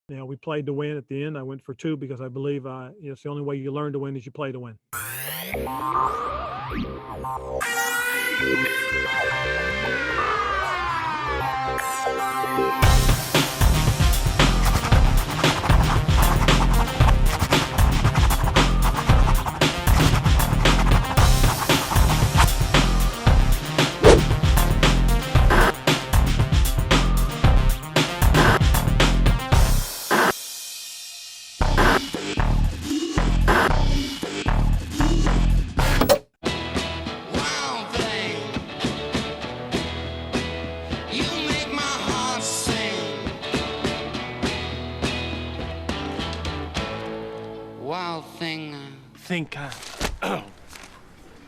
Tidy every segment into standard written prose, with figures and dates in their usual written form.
We played to win at the end. I went for two because I believe it's the only way you learn to win is you play to win.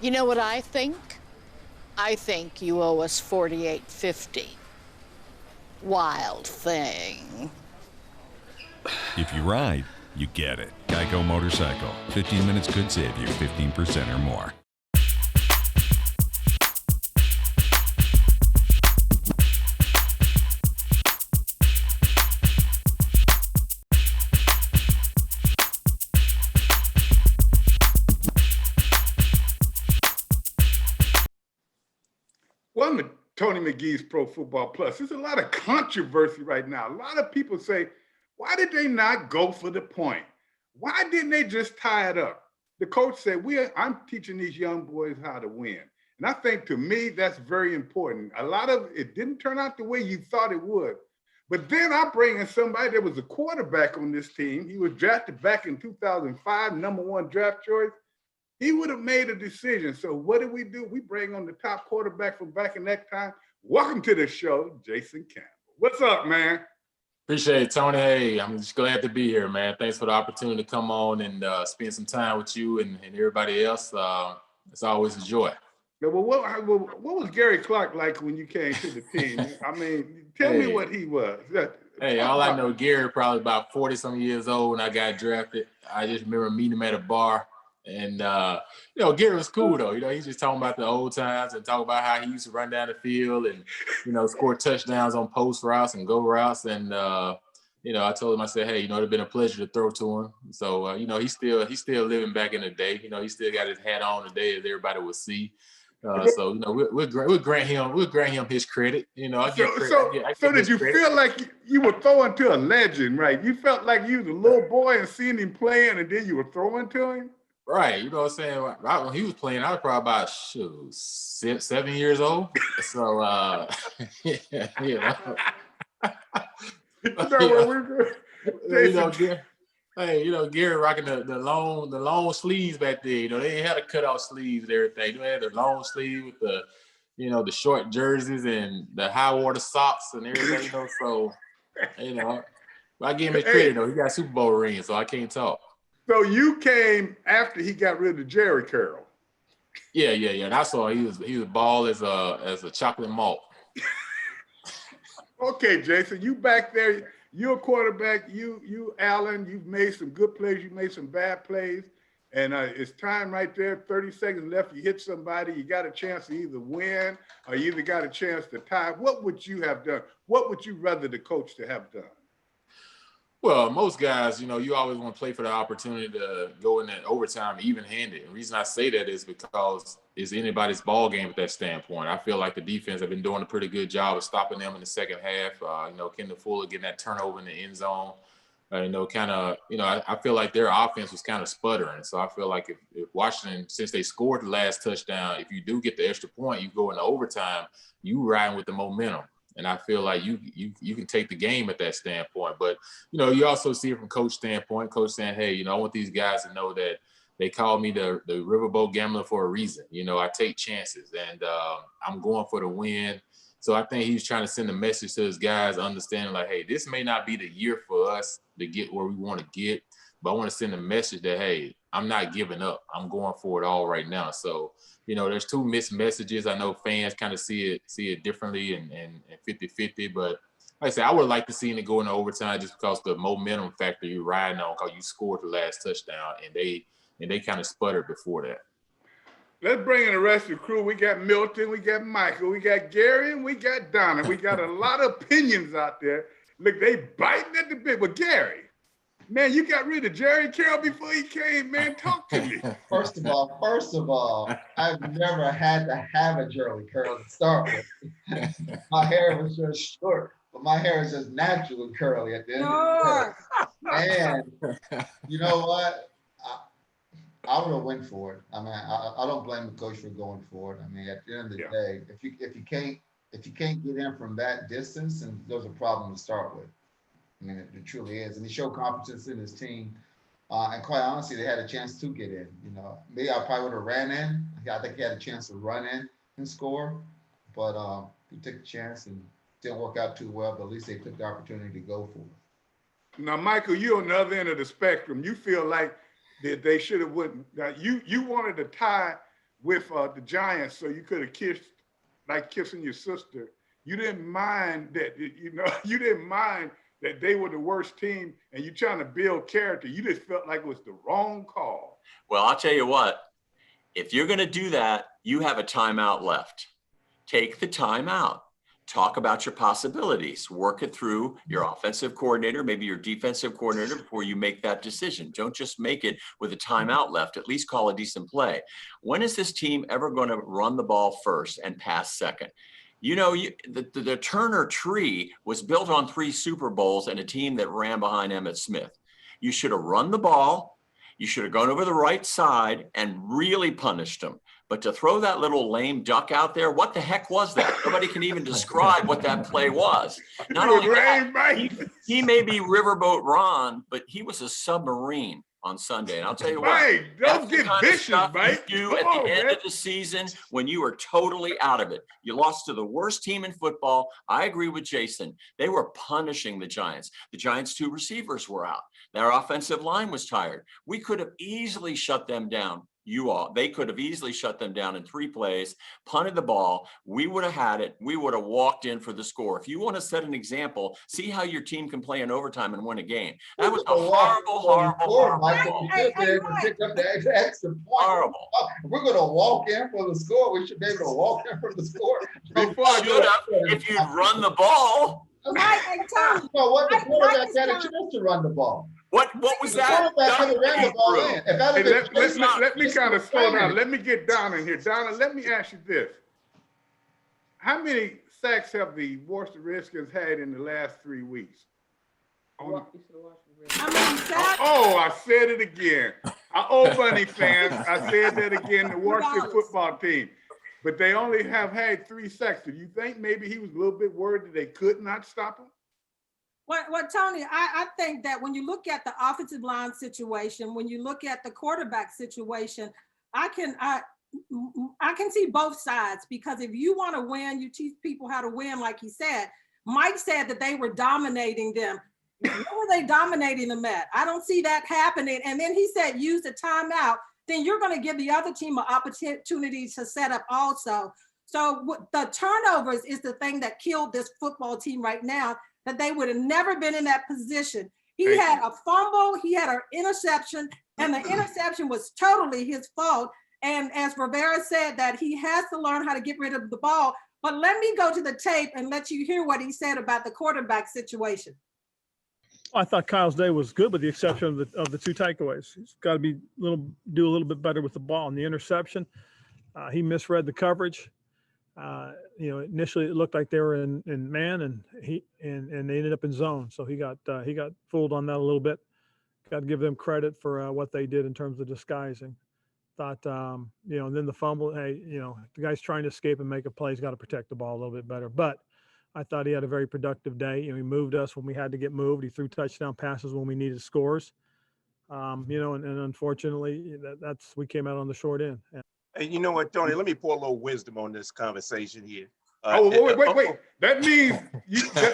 You know what I think? I think you owe us $48.50. Wild thing. If you ride, you get it. Geico Motorcycle. 15 minutes could save you 15% or more. Welcome to Tony McGee's Pro Football Plus. There's a lot of controversy right now. A lot of people say, why did they not go for the point? Why didn't they just tie it up? The coach said, I'm teaching these young boys how to win. And I think, to me, that's very important. A lot of it didn't turn out the way you thought it would. But then I bring in somebody that was a quarterback on this team. He was drafted back in 2005, #1 draft choice. He would have made a decision. So what do? We bring on the top quarterback from back in that time. Welcome to the show, Jason Campbell. What's up, man? Appreciate it, Tony. Hey, I'm just glad to be here, man. Thanks for the opportunity to come on and spend some time with you and everybody else. It's always a joy. Yeah, well, what was Gary Clark like when you came to the team? I mean, tell me what he was. Hey, all I know, Gary probably about 40-some years old when I got drafted. I just remember meeting him at a bar. And, Gary was cool, though. He's just talking about the old times and talking about how he used to run down the field and, score touchdowns on post routes and go routes. And, I told him, I said, hey, it'd been a pleasure to throw to him. So, he's still living back in the day. He still got his hat on today as everybody would see. So, we'll grant him his credit. So did you feel like you were throwing to a legend, right? You felt like you was a little boy and seeing him playing and then you were throwing to him? Right, you know what I'm saying? When he was playing, I was probably about 7 years old. So, Gary rocking the long sleeves back there. They ain't had to cut off sleeves and everything. They had the long sleeve with the short jerseys and the high water socks and everything. So, I give him his credit though. He got a Super Bowl ring, so I can't talk. So you came after he got rid of Jerry Carroll. Yeah. And I saw he was bald as a chocolate malt. Okay, Jason, you back there. You're a quarterback. You Allen. You've made some good plays. You made some bad plays, and it's time right there. 30 seconds left. You hit somebody. You got a chance to either win or you either got a chance to tie. What would you have done? What would you rather the coach to have done? Well, most guys, you always want to play for the opportunity to go in that overtime even-handed. The reason I say that is because it's anybody's ball game at that standpoint. I feel like the defense have been doing a pretty good job of stopping them in the second half. Kendall Fuller getting that turnover in the end zone. I feel like their offense was kind of sputtering. So I feel like if Washington, since they scored the last touchdown, if you do get the extra point, you go into overtime, you riding with the momentum. And I feel like you can take the game at that standpoint. But, you also see it from coach standpoint, coach saying, hey, I want these guys to know that they call me the riverboat gambler for a reason. I take chances and I'm going for the win. So I think he's trying to send a message to his guys, understanding like, hey, this may not be the year for us to get where we want to get, but I want to send a message that, hey, I'm not giving up. I'm going for it all right now. So, there's two mixed messages. I know fans kind of see it differently and 50-50, but like I said, I would like to see it go into overtime just because the momentum factor you're riding on because you scored the last touchdown and they kind of sputtered before that. Let's bring in the rest of the crew. We got Milton, we got Michael, we got Gary, and we got Donna. We got a lot of opinions out there. Look, they biting at the bit. But Gary, man, you got rid of Jerry Carroll before he came, man. Talk to me. First of all, I've never had to have a Jerry curl to start with. My hair was just short, but my hair is just naturally curly at the end of the day. And you know what? I would have went for it. I mean, I don't blame the coach for going for it. I mean, at the end of the day, if you can't get in from that distance, and there's a problem to start with. I mean, it truly is. And he showed confidence in his team. And quite honestly, they had a chance to get in. You know, maybe I probably would have ran in. I think he had a chance to run in and score, but he took a chance and didn't work out too well. But at least they took the opportunity to go for it. Now, Michael, you're on the other end of the spectrum. You feel like that they should have went. Now, you wanted to tie with the Giants, so you could have kissed like kissing your sister. You didn't mind that. You didn't mind that they were the worst team, and you're trying to build character. You just felt like it was the wrong call. Well, I'll tell you what. If you're going to do that, you have a timeout left. Take the timeout. Talk about your possibilities. Work it through your offensive coordinator, maybe your defensive coordinator before you make that decision. Don't just make it with a timeout left. At least call a decent play. When is this team ever going to run the ball first and pass second? You know, the Turner tree was built on 3 Super Bowls and a team that ran behind Emmitt Smith. You should have run the ball. You should have gone over the right side and really punished them. But to throw that little lame duck out there, what the heck was that? Nobody can even describe what that play was. Not only that, he may be Riverboat Ron, but he was a submarine on Sunday. And I'll tell you what, don't get vicious, Mike. You do at the end of the season when you are totally out of it. You lost to the worst team in football. I agree with Jason. They were punishing the Giants. The Giants' 2 receivers were out. Their offensive line was tired. We could have easily shut them down. They could have easily shut them down in 3 plays, punted the ball. We would have had it. We would have walked in for the score. If you want to set an example, see how your team can play in overtime and win a game. That was a horrible. Horrible. We're going to walk in for the score. We should be able to walk in for the score. If you'd run the ball. What the quarterback had a chance to run the ball. What was that? Let me kind of slow down. Let me get Donna in here. Donna, let me ask you this. How many sacks have the Washington Redskins had in the last 3 weeks? I said it again. Bunny fans, I said that again, the Washington football team. But they only have had 3 sacks. Do you think maybe he was a little bit worried that they could not stop him? Well, Tony, I think that when you look at the offensive line situation, when you look at the quarterback situation, I can see both sides, because if you want to win, you teach people how to win, like he said. Mike said that they were dominating them. Where were they dominating them at? I don't see that happening. And then he said, use the timeout. Then you're going to give the other team an opportunity to set up also. So the turnovers is the thing that killed this football team right now, that they would have never been in that position. He had a fumble, he had an interception, and the interception was totally his fault. And as Rivera said, that he has to learn how to get rid of the ball. But let me go to the tape and let you hear what he said about the quarterback situation. I thought Kyle's day was good, with the exception of the 2 takeaways. He's got to do a little bit better with the ball. And the interception, he misread the coverage. Initially it looked like they were in man, and they ended up in zone. So he got fooled on that a little bit. Got to give them credit for what they did in terms of disguising. Thought, and then the fumble. Hey, the guy's trying to escape and make a play. He's got to protect the ball a little bit better. But I thought he had a very productive day. He moved us when we had to get moved. He threw touchdown passes when we needed scores. And unfortunately, we came out on the short end. Hey, you know what, Tony? Let me pour a little wisdom on this conversation here. Wait. That means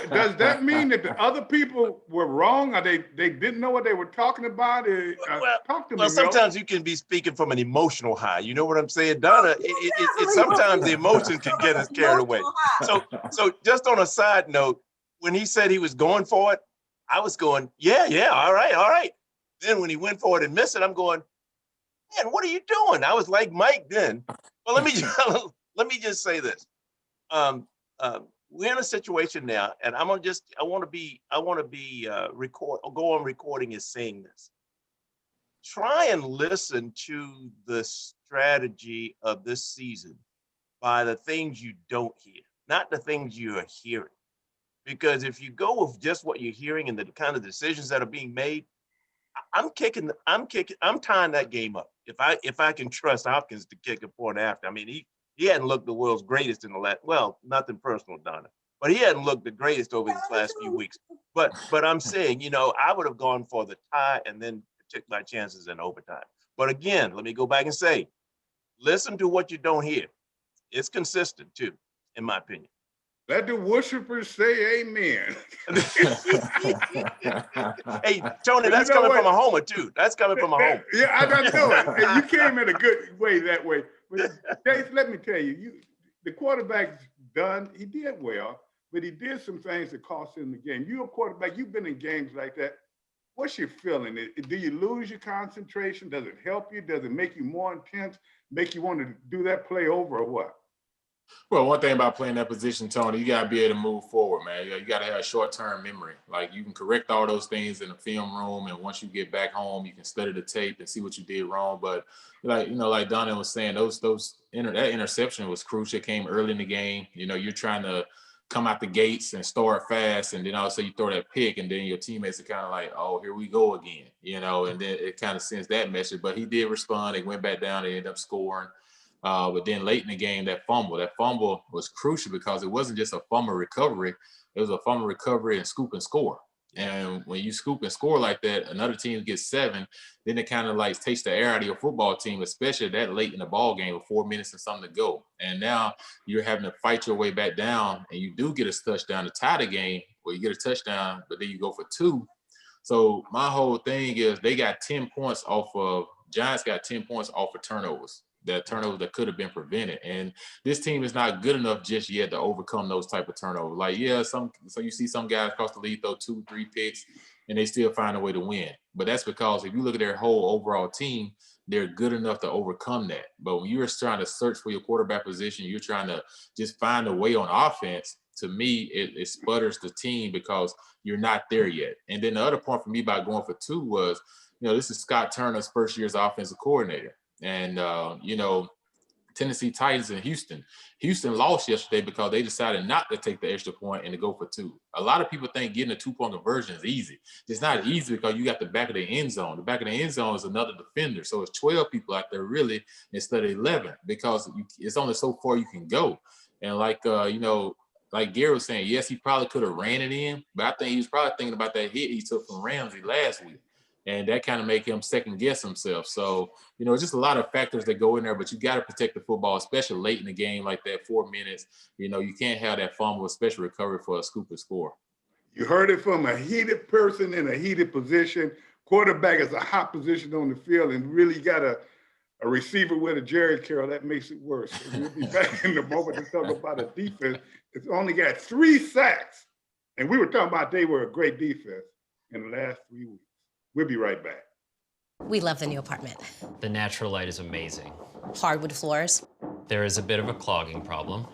does that mean that the other people were wrong, or they didn't know what they were talking about? Talk to me. Well, sometimes you can be speaking from an emotional high. You know what I'm saying, Donna? Sometimes the emotions can get us carried away. So just on a side note, when he said he was going for it, I was going, yeah, all right. Then when he went for it and missed it, I'm going, man, what are you doing? I was like Mike then. Well, let me just say this. we're in a situation now, and I want to be go on recording as saying this. Try and listen to the strategy of this season by the things you don't hear, not the things you are hearing. Because if you go with just what you're hearing and the kind of decisions that are being made, I'm tying that game up. If I can trust Hopkins to kick a point after. I mean, he hadn't looked the world's greatest in the last, well, nothing personal, Donna, but he hadn't looked the greatest over these last few weeks. But I'm saying, I would have gone for the tie and then took my chances in overtime. But again, let me go back and say, listen to what you don't hear. It's consistent too, in my opinion. Let the worshipers say amen. Hey, Tony, that's coming from a homer too. That's coming from a homer. Yeah, I know it. Hey, you came in a good way that way. But Chase, let me tell you, the quarterback's done. He did well, but he did some things that cost him the game. You're a quarterback. You've been in games like that. What's your feeling? Do you lose your concentration? Does it help you? Does it make you more intense? Make you want to do that play over or what? Well, one thing about playing that position, Tony, you got to be able to move forward, man. You got to have short-term memory. Like, you can correct all those things in the film room, and once you get back home, you can study the tape and see what you did wrong. But like Donna was saying, that interception was crucial. It came early in the game. You're trying to come out the gates and start fast, and then all of a sudden you throw that pick, and then your teammates are kind of like, oh, here we go again, and then it kind of sends that message. But he did respond. They went back down. They ended up scoring. But then late in the game, that fumble was crucial because it wasn't just a fumble recovery. It was a fumble recovery and scoop and score. And when you scoop and score like that, another team gets 7, then it kind of like takes the air out of your football team, especially that late in the ball game with 4 minutes and something to go. And now you're having to fight your way back down, and you do get a touchdown to tie the game, where you get a touchdown, but then you go for 2. So my whole thing is Giants got 10 points off of turnovers. That turnover that could have been prevented. And this team is not good enough just yet to overcome those type of turnovers. Like, so you see some guys across the league throw 2-3 picks and they still find a way to win. But that's because if you look at their whole overall team, they're good enough to overcome that. But when you're trying to search for your quarterback position, you're trying to just find a way on offense. To me, it sputters the team because you're not there yet. And then the other point for me by going for 2 was, this is Scott Turner's first year as offensive coordinator. And, Tennessee Titans and Houston lost yesterday because they decided not to take the extra point and to go for 2. A lot of people think getting a 2-point conversion is easy. It's not easy because you got the back of the end zone. The back of the end zone is another defender. So it's 12 people out there really instead of 11 because it's only so far you can go. And like Gary was saying, yes, he probably could have ran it in, but I think he was probably thinking about that hit he took from Ramsey last week. And that kind of make him second guess himself. So, just a lot of factors that go in there, but you got to protect the football, especially late in the game like that, 4 minutes. You can't have that fumble, especially recovery for a scoop and score. You heard it from a heated person in a heated position. Quarterback is a hot position on the field, and really got a receiver with a Jerry Carroll. That makes it worse. And we'll be back in the moment to talk about a defense. It's only got 3 sacks. And we were talking about they were a great defense in the last 3 weeks. We'll be right back. We love the new apartment. The natural light is amazing. Hardwood floors. There is a bit of a clogging problem.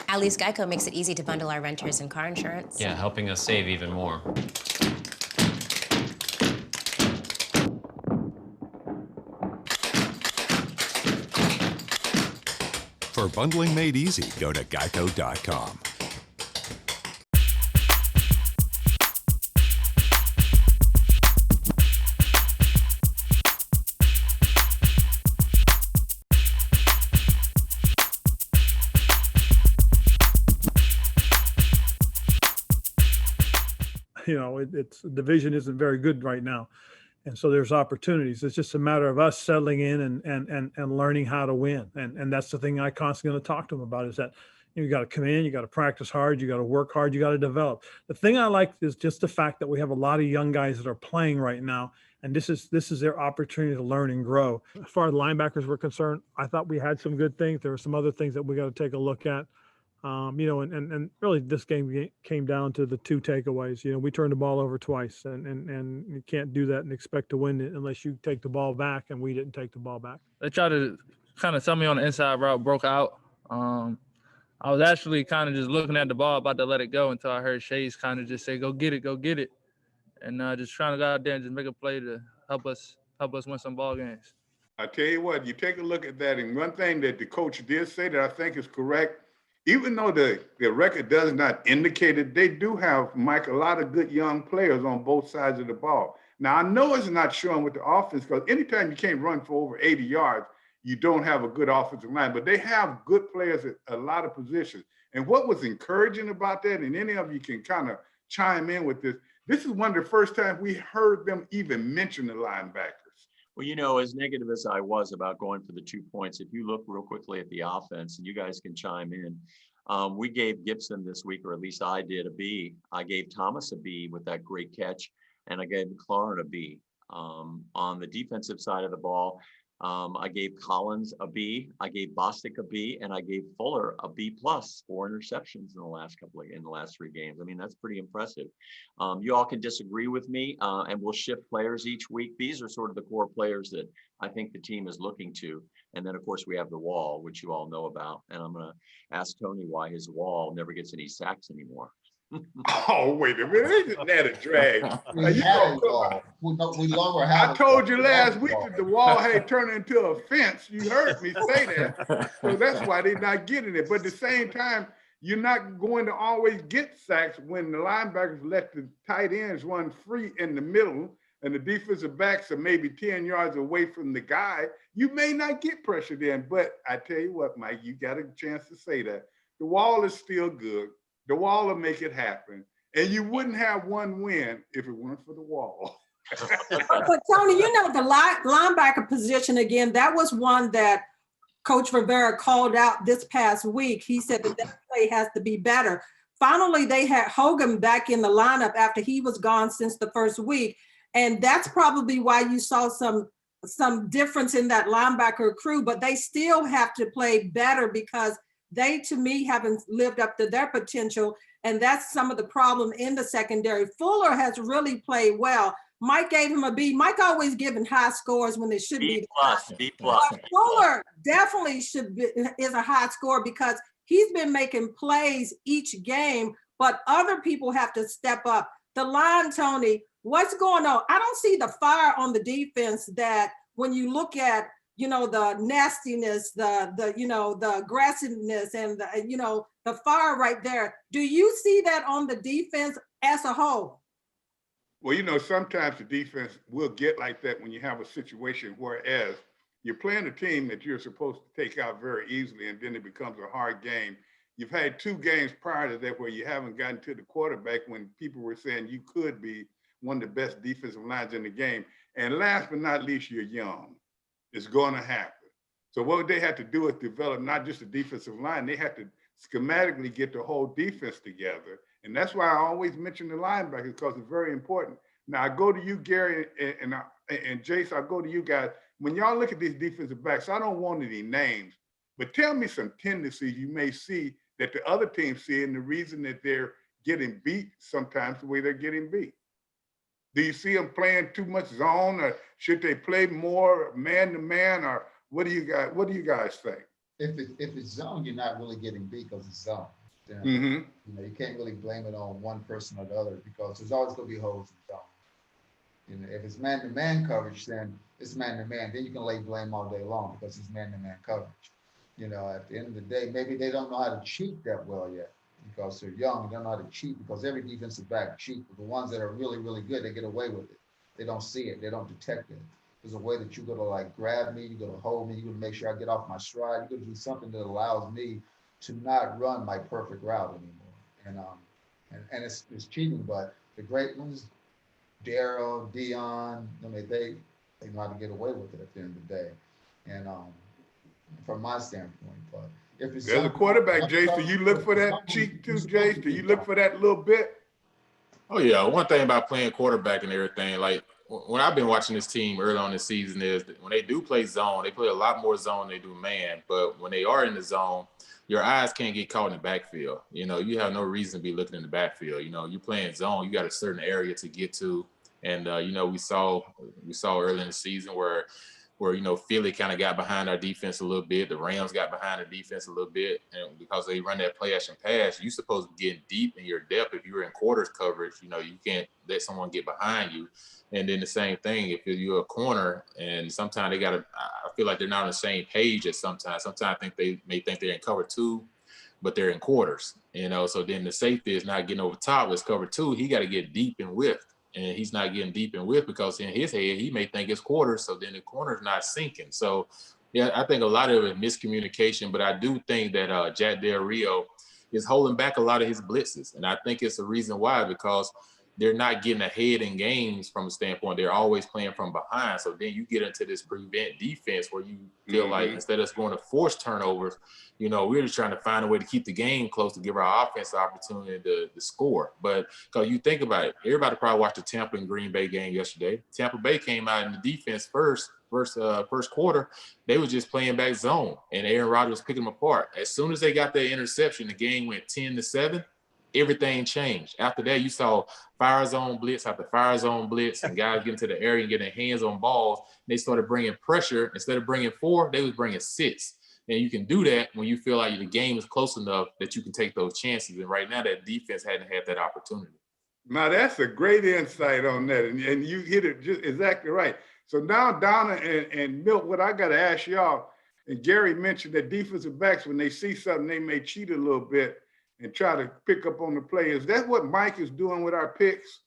At least Geico makes it easy to bundle our renters and car insurance. Yeah, helping us save even more. For bundling made easy, go to geico.com. It's the division isn't very good right now. And so there's opportunities. It's just a matter of us settling in and learning how to win. And that's the thing I constantly going to talk to them about is that you got to come in, you got to practice hard, you got to work hard, you got to develop. The thing I like is just the fact that we have a lot of young guys that are playing right now. And this is their opportunity to learn and grow. As far as linebackers were concerned, I thought we had some good things. There were some other things that we got to take a look at. And really this game came down to the 2 takeaways. We turned the ball over twice, and you can't do that and expect to win it unless you take the ball back, and we didn't take the ball back. They tried to kind of tell me on the inside route, broke out. I was actually kind of just looking at the ball, about to let it go until I heard Chase kind of just say, go get it. And just trying to go out there and just make a play to help us win some ball games. I tell you what, you take a look at that, and one thing that the coach did say that I think is correct, even though the record does not indicate it, they do have, Mike, a lot of good young players on both sides of the ball. Now, I know it's not showing with the offense, because anytime you can't run for over 80 yards, you don't have a good offensive line, but they have good players at a lot of positions. And what was encouraging about that, and any of you can kind of chime in with this is one of the first times we heard them even mention the linebackers. Well, as negative as I was about going for the 2 points, if you look real quickly at the offense, and you guys can chime in, we gave Gibson this week, or at least I did, a B. I gave Thomas a B with that great catch, and I gave McLaurin a B. On the defensive side of the ball, I gave Collins a B, I gave Bostic a B, and I gave Fuller a B+, 4 interceptions in the last 3 games. I mean, that's pretty impressive. You all can disagree with me, and we'll shift players each week. These are sort of the core players that I think the team is looking to. And then, of course, we have the wall, which you all know about. And I'm going to ask Tony why his wall never gets any sacks anymore. Oh, wait a minute. Isn't that a drag? We longer have I told you last week that the wall had turned into a fence. You heard me say that. So that's why they're not getting it. But at the same time, you're not going to always get sacks when the linebackers let the tight ends run free in the middle and the defensive backs are maybe 10 yards away from the guy. You may not get pressure then. But I tell you what, Mike, you got a chance to say that. The wall is still good. The wall will make it happen. And you wouldn't have one win if it weren't for the wall. But Tony, the linebacker position, again, that was one that Coach Rivera called out this past week. He said that play has to be better. Finally, they had Hogan back in the lineup after he was gone since the first week. And that's probably why you saw some difference in that linebacker crew, but they still have to play better because they, to me, haven't lived up to their potential. And that's some of the problem in the secondary. Fuller has really played well. Mike gave him a B. Mike always giving high scores when it should be B+. Fuller definitely is a high score because he's been making plays each game, but other people have to step up. The line, Tony, what's going on? I don't see the fire on the defense that when you look at the nastiness, the aggressiveness, and the fire right there. Do you see that on the defense as a whole? Well, sometimes the defense will get like that when you have a situation, whereas you're playing a team that you're supposed to take out very easily, and then it becomes a hard game. You've had 2 games prior to that where you haven't gotten to the quarterback when people were saying you could be one of the best defensive lines in the game. And last but not least, you're young. It's going to happen. So what they have to do is develop not just a defensive line, they have to schematically get the whole defense together. And that's why I always mention the linebackers, because it's very important. Now I go to you, Gary, and Jace, I'll go to you guys. When y'all look at these defensive backs, I don't want any names, but tell me some tendencies you may see that the other teams see and the reason that they're getting beat sometimes the way they're getting beat. Do you see them playing too much zone, or should they play more man to man, or what do you guys think? If it's zone, you're not really getting beat because it's zone. Mm-hmm. You can't really blame it on one person or the other because there's always going to be holes in zone. If it's man to man coverage, then it's man to man. Then you can lay blame all day long because it's man to man coverage. At the end of the day, maybe they don't know how to cheat that well yet. Because they're young, they don't know how to cheat, because every defensive back cheat. But the ones that are really, really good, they get away with it. They don't see it. They don't detect it. There's a way that you're going to grab me, you're going to hold me, you're going to make sure I get off my stride. You're going to do something that allows me to not run my perfect route anymore. And it's cheating, but the great ones, Darryl, Dion, they know how to get away with it at the end of the day. And from my standpoint, but if it's there's a quarterback, Jace, do you look for that cheat too, Jace? Do you look for that little bit? Oh yeah, one thing about playing quarterback and everything, like when I've been watching this team early on this season is that when they do play zone, they play a lot more zone than they do man. But when they are in the zone, your eyes can't get caught in the backfield. You know, you have no reason to be looking in the backfield. You know, you're playing zone, you got a certain area to get to. And, you know, we saw early in the season where you know, Philly kind of got behind our defense a little bit. The Rams got behind the defense a little bit. And because they run that play action pass, you're supposed to be getting deep in your depth. If you're in quarters coverage, you know, you can't let someone get behind you. And then the same thing, if you're a corner, and sometimes they got to, I feel like they're not on the same page at sometimes. Sometimes I think they may think they're in cover two, but they're in quarters, you know. So then the safety is not getting over top. It's cover two. He got to get deep in width. And he's not getting deep in width because in his head, he may think it's quarters. So then the corner's not sinking. So, yeah, I think a lot of it is miscommunication. But I do think that Jack Del Rio is holding back a lot of his blitzes. And I think it's a reason why, because they're not getting ahead in games from a standpoint. They're always playing from behind. So then you get into this prevent defense where you feel like instead of us going to force turnovers, you know, we're just trying to find a way to keep the game close to give our offense the opportunity to score. But because you think about it, everybody probably watched the Tampa and Green Bay game yesterday. Tampa Bay came out in the defense first quarter. They were just playing back zone, and Aaron Rodgers was picking them apart. As soon as they got that interception, the game went 10-7. Everything changed. After that, you saw fire zone blitz after fire zone blitz, and guys get into the area and get their hands on balls. They started bringing pressure. Instead of bringing 4, they was bringing 6. And you can do that when you feel like the game is close enough that you can take those chances. And right now, that defense hadn't had that opportunity. Now, that's a great insight on that. And you hit it just exactly right. So now, Donna and Milt, what I got to ask y'all, and Gary mentioned that defensive backs, when they see something, they may cheat a little bit and try to pick up on the play. Is that what Mike is doing with our picks?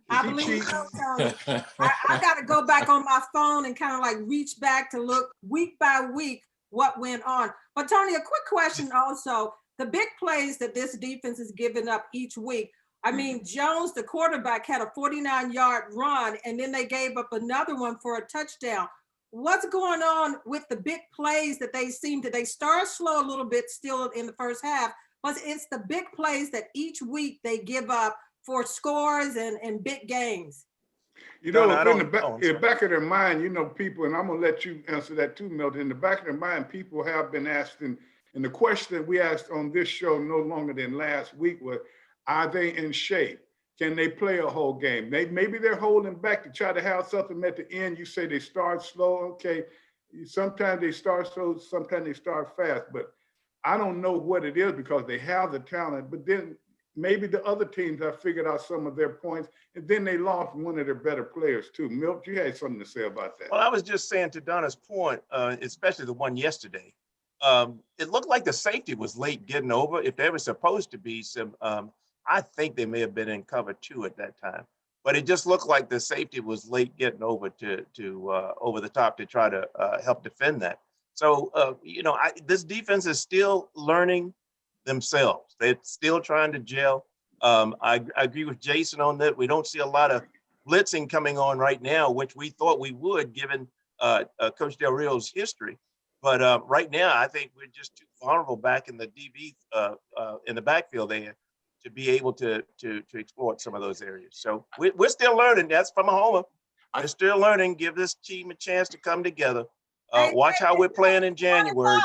I believe so, Tony. I got to go back on my phone and kind of like reach back to look week by week what went on. But Tony, a quick question also, the big plays that this defense is giving up each week. I mean, Jones, the quarterback, had a 49-yard run, and then they gave up another one for a touchdown. What's going on with the big plays that they start slow a little bit still in the first half, but it's the big plays that each week they give up for scores and big games? You know, in the back of their mind, you know, people, and I'm going to let you answer that too, Milton. In the back of their mind, people have been asking, and the question that we asked on this show no longer than last week was, are they in shape? Can they play a whole game? Maybe they're holding back to try to have something at the end. You say they start slow. Okay, sometimes they start slow, sometimes they start fast, but I don't know what it is because they have the talent, but then maybe the other teams have figured out some of their points, and then they lost one of their better players too. Milt, you had something to say about that. Well, I was just saying to Donna's point, especially the one yesterday, it looked like the safety was late getting over. If there was supposed to be some, I think they may have been in cover 2 at that time, but it just looked like the safety was late getting over to over the top to try to help defend that. So, you know, this defense is still learning themselves. They're still trying to gel. I agree with Jason on that. We don't see a lot of blitzing coming on right now, which we thought we would given Coach Del Rio's history. But right now, I think we're just too vulnerable back in the DB in the backfield there to be able to exploit some of those areas. So we're still learning. That's from a homer. We're still learning. Give this team a chance to come together. Watch how we're playing in January.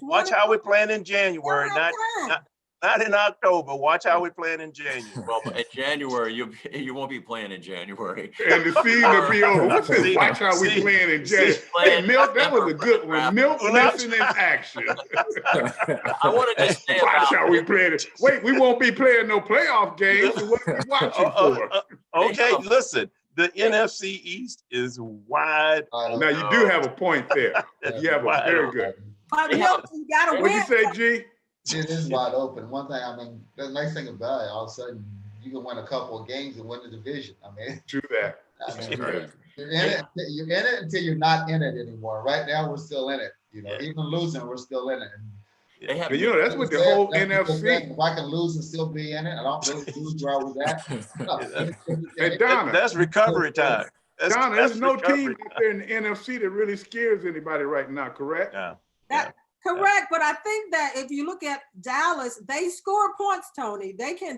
Watch how we're playing in January, not in October. Watch how we're playing in January. Well, in January, you won't be playing in January. And the season will be over. What's this? Watch how we playing in January. Hey, Milt, that was a good one. Milt, listen in action. I want to just say watch how we playing it. Wait, we won't be playing no playoff games. So what are we watching for? Okay, listen. The NFC East is wide. Now you do have a point there. You have a very good. You gotta What'd you say, G? It is wide open. One thing, I mean, the nice thing about it, all of a sudden, you can win a couple of games and win the division. I mean, true that. I mean, you're in it until you're not in it anymore. Right now, we're still in it. You know, even losing, we're still in it. But you know, that's what the whole NFC. If I can lose and still be in it, I don't really lose well with that. Hey, Donna, that's recovery time. Donna, there's no team out there in the NFC that really scares anybody right now, correct? Yeah. Correct, but I think that if you look at Dallas, they score points, Tony. They can't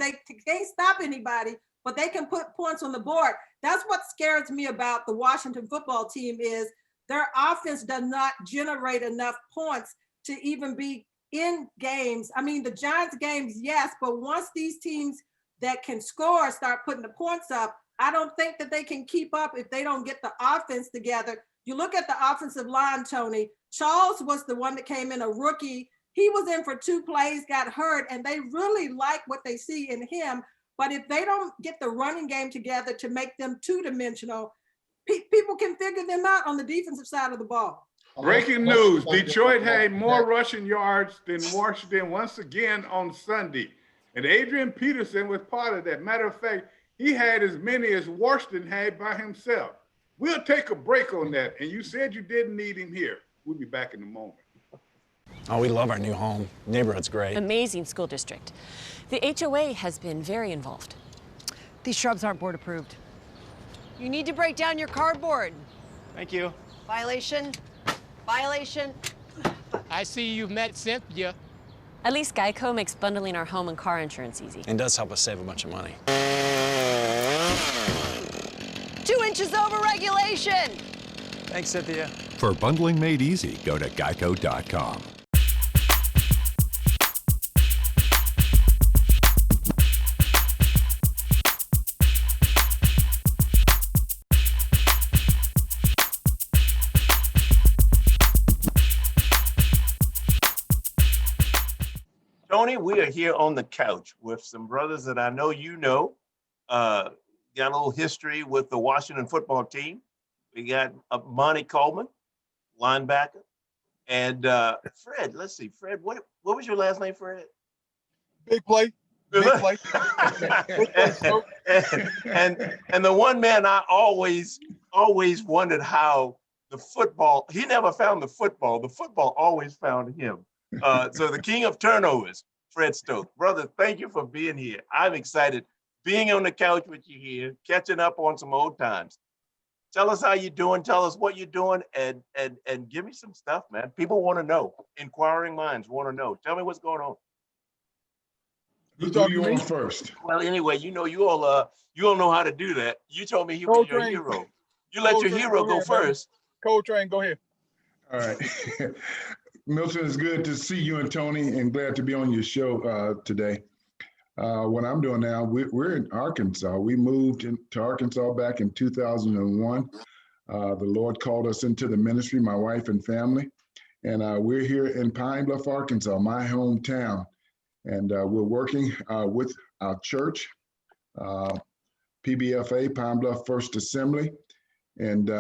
stop anybody but they can put points on the board. That's what scares me about the Washington football team is their offense does not generate enough points to even be in games. I mean, the Giants games, yes, but once these teams that can score start putting the points up, I don't think that they can keep up if they don't get the offense together. You look at the offensive line, Tony. Charles was the one that came in, a rookie. He was in for 2 plays, got hurt, and they really like what they see in him. But if they don't get the running game together to make them two-dimensional, people can figure them out on the defensive side of the ball. Breaking news, Detroit had more rushing yards than Washington once again on Sunday. And Adrian Peterson was part of that. Matter of fact, he had as many as Washington had by himself. We'll take a break on that. And you said you didn't need him here. We'll be back in a moment. Oh, we love our new home. Neighborhood's great. Amazing school district. The HOA has been very involved. These shrubs aren't board approved. You need to break down your cardboard. Thank you. Violation. Violation. I see you've met Cynthia. At least Geico makes bundling our home and car insurance easy. And does help us save a bunch of money. 2 inches over regulation. Thanks, Cynthia. For bundling made easy, go to geico.com. Tony, we are here on the couch with some brothers that I know you know. Got a little history with the Washington football team. We got Monty Coleman, linebacker, and Fred. Let's see, Fred. What was your last name, Fred? Big play. Big play. and the one man I always wondered how the football. He never found the football. The football always found him. So the king of turnovers, Fred Stokes. Brother, thank you for being here. I'm excited being on the couch with you here, catching up on some old times. Tell us how you're doing. Tell us what you're doing, and give me some stuff, man. People want to know. Inquiring minds want to know. Tell me what's going on. Who you on first? Well, anyway, you all know how to do that. You told me he was your hero. You let your hero go first. Coltrane, go ahead. All right. Milton, it's good to see you and Tony, and glad to be on your show today. What I'm doing now, we're in Arkansas. We moved to Arkansas back in 2001. The Lord called us into the ministry, my wife and family, and we're here in Pine Bluff, Arkansas, my hometown. And we're working with our church, PBFA, Pine Bluff First Assembly, and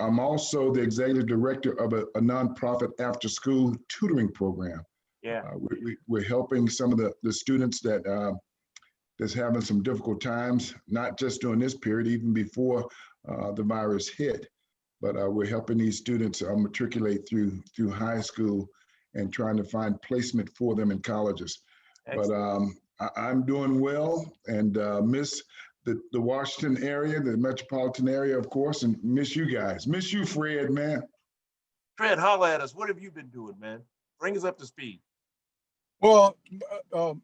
I'm also the executive director of a nonprofit after-school tutoring program. Yeah, we're helping some of the students that's having some difficult times, not just during this period, even before the virus hit, but we're helping these students matriculate through high school and trying to find placement for them in colleges. Excellent. But I'm doing well and miss the Washington area, the metropolitan area, of course, and miss you guys. Miss you, Fred, man. Fred, holla at us. What have you been doing, man? Bring us up to speed. Well,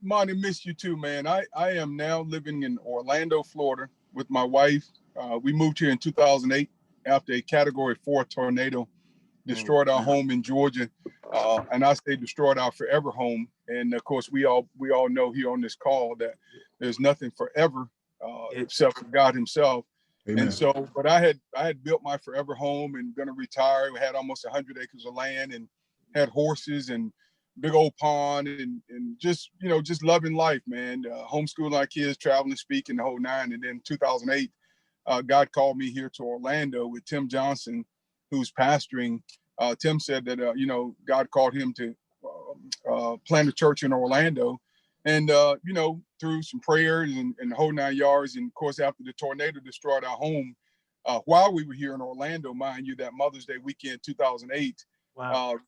Monty, miss you too, man. I am now living in Orlando, Florida with my wife. We moved here in 2008 after a Category 4 tornado destroyed our home in Georgia. And I say destroyed our forever home. And of course, we all know here on this call that there's nothing forever except for God himself. Amen. And so, but I had built my forever home and gonna retire. We had almost 100 acres of land and had horses and big old pond and just, just loving life, man. Homeschooling our kids, traveling, speaking, the whole nine. And then 2008, God called me here to Orlando with Tim Johnson, who's pastoring. Tim said that, God called him to plant a church in Orlando. And, through some prayers and the whole 9 yards. And of course, after the tornado destroyed our home, while we were here in Orlando, mind you, that Mother's Day weekend, 2008, wow.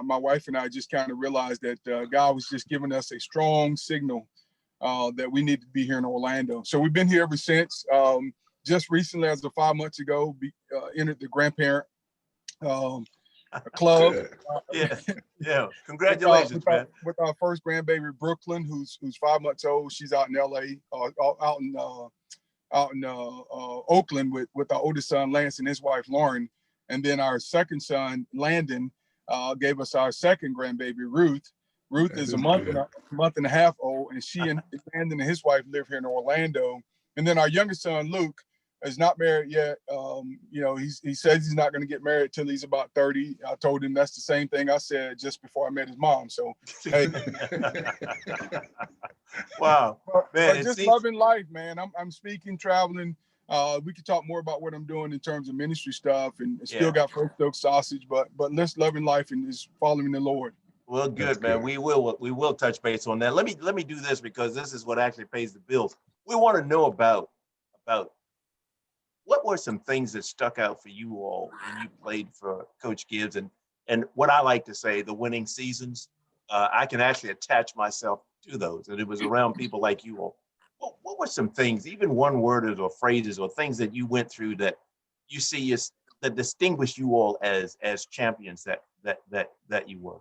My wife and I just kind of realized that God was just giving us a strong signal that we need to be here in Orlando. So we've been here ever since. Just recently, as of 5 months ago, entered the grandparent club. Yeah. Congratulations, man. With our first grandbaby, Brooklyn, who's 5 months old. She's out in LA, out in Oakland with our oldest son, Lance, and his wife, Lauren. And then our second son, Landon, gave us our second grandbaby, Ruth. Ruth is a month and a half old, and she and Landon and his wife live here in Orlando. And then our youngest son, Luke, is not married yet. He says he's not going to get married till he's about 30. I told him that's the same thing I said just before I met his mom. So, hey. Wow, man. But just loving life, man. I'm speaking, traveling. We could talk more about what I'm doing in terms of ministry stuff, and still got First Oak sausage, but let's loving life and is following the Lord. Well, good, man. We will touch base on that. Let me do this, because this is what actually pays the bills. We want to know about what were some things that stuck out for you all when you played for Coach Gibbs, and what I like to say, the winning seasons. I can actually attach myself to those, and it was around people like you all. What were some things, even one word or phrases or things that you went through that you see that distinguish you all as champions that you were?